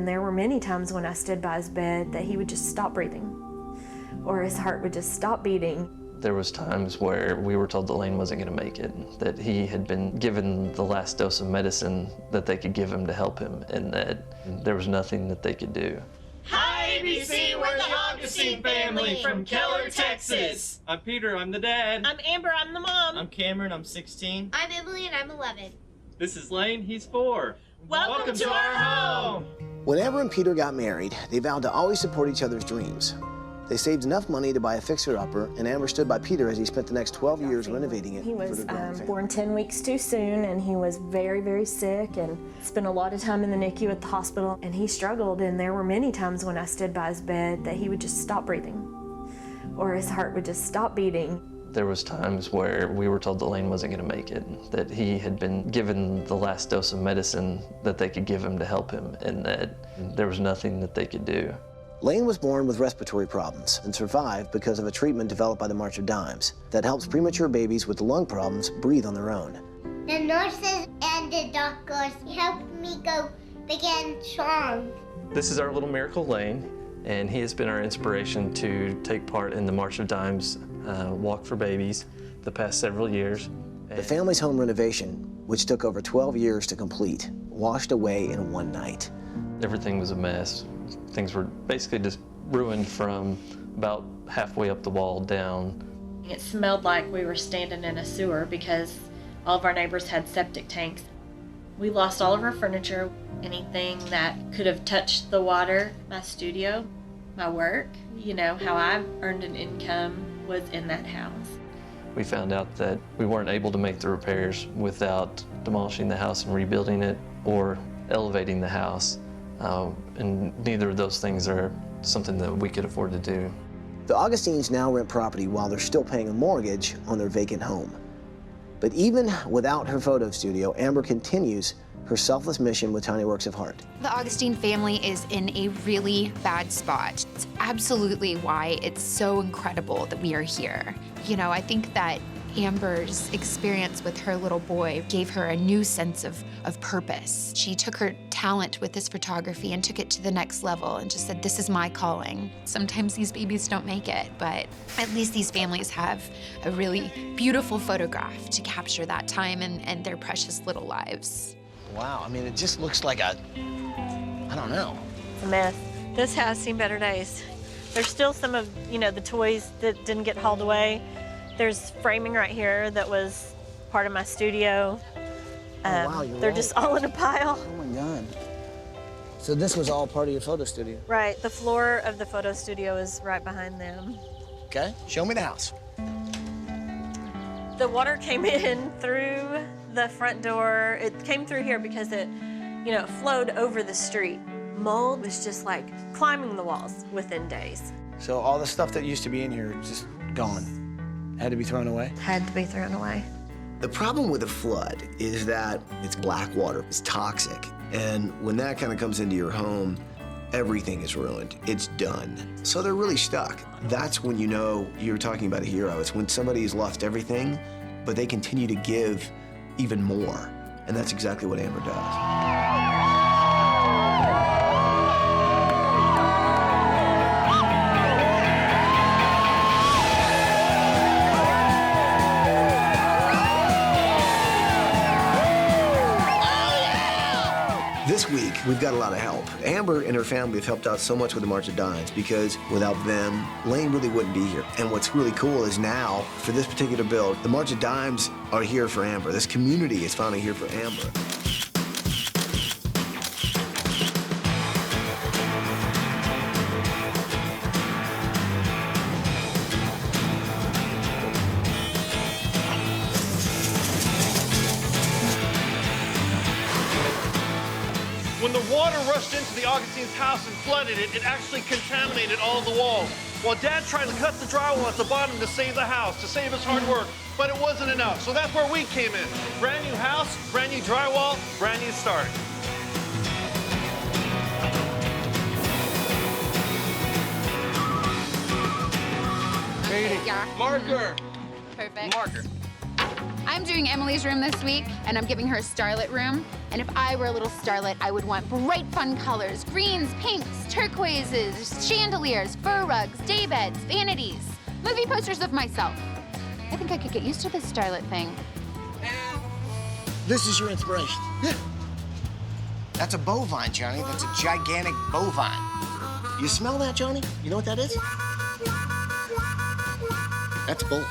and there were many times when I stood by his bed that he would just stop breathing, or his heart would just stop beating. There was times where we were told that Laine wasn't going to make it, that he had been given the last dose of medicine that they could give him to help him, and that there was nothing that they could do. Hi, ABC, we're the Augustin family from Keller, Texas. I'm Peter, I'm the dad. I'm Amber, I'm the mom. I'm Cameron, I'm 16. I'm Emily, and I'm 11. This is Laine, he's 4. Welcome to our home. When Amber and Peter got married, they vowed to always support each other's dreams. They saved enough money to buy a fixer-upper, and Amber stood by Peter as he spent the next 12 years renovating it. He for was their growing family. born 10 weeks too soon, and he was very, very sick and spent a lot of time in the NICU at the hospital, and he struggled, and there were many times when I stood by his bed that he would just stop breathing, or his heart would just stop beating. There was times where we were told that Laine wasn't going to make it, that he had been given the last dose of medicine that they could give him to help him, and that there was nothing that they could do. Laine was born with respiratory problems and survived because of a treatment developed by the March of Dimes that helps premature babies with lung problems breathe on their own. The nurses and the doctors helped me go big and strong. This is our little miracle Laine, and he has been our inspiration to take part in the March of Dimes Walk for Babies the past several years. The family's home renovation, which took over 12 years to complete, washed away in one night. Everything was a mess. Things were basically just ruined from about halfway up the wall down. It smelled like we were standing in a sewer because all of our neighbors had septic tanks. We lost all of our furniture, anything that could have touched the water. My studio, my work, you know, how I earned an income was in that house. We found out that we weren't able to make the repairs without demolishing the house and rebuilding it or elevating the house. And neither of those things are something that we could afford to do. The Augustins now rent property while they're still paying a mortgage on their vacant home. But even without her photo studio, Amber continues her selfless mission with Tiny Works of Heart. The Augustin family is in a really bad spot. It's absolutely why it's so incredible that we are here. You know, I think that Amber's experience with her little boy gave her a new sense of purpose. She took her talent with this photography and took it to the next level and just said, this is my calling. Sometimes these babies don't make it, but at least these families have a really beautiful photograph to capture that time and their precious little lives. Wow, I mean, it just looks like a, I don't know. It's a mess. This has seen better days. There's still some of, you know, the toys that didn't get hauled away. There's framing right here that was part of my studio. Wow, they're just all in a pile. Oh my God. So this was all part of your photo studio? Right, the floor of the photo studio is right behind them. Okay, show me the house. The water came in through the front door. It came through here because it, you know, it flowed over the street. Mold was just like climbing the walls within days. So all the stuff that used to be in here is just gone. Had to be thrown away? Had to be thrown away. The problem with a flood is that it's black water, it's toxic. And when that kind of comes into your home, everything is ruined. It's done. So they're really stuck. That's when you know you're talking about a hero. It's when somebody has lost everything, but they continue to give even more. And that's exactly what Amber does. This week, we've got a lot of help. Amber and her family have helped out so much with the March of Dimes because without them, Laine really wouldn't be here. And what's really cool is now, for this particular build, the March of Dimes are here for Amber. This community is finally here for Amber. When the water rushed into the Augustin's house and flooded it, it actually contaminated all the walls. While Dad tried to cut the drywall at the bottom to save the house, to save his hard work, but it wasn't enough. So that's where we came in. Brand new house, brand new drywall, brand new start. Katie, Yeah. marker. Perfect. Marker. I'm doing Emily's room this week, and I'm giving her a starlit room, And if I were a little starlet, I would want bright, fun colors, greens, pinks, turquoises, chandeliers, fur rugs, daybeds, vanities, movie posters of myself. I think I could get used to this starlet thing. This is your inspiration. That's a bovine, Johnny. That's a gigantic bovine. You smell that, Johnny? You know what that is? That's bull.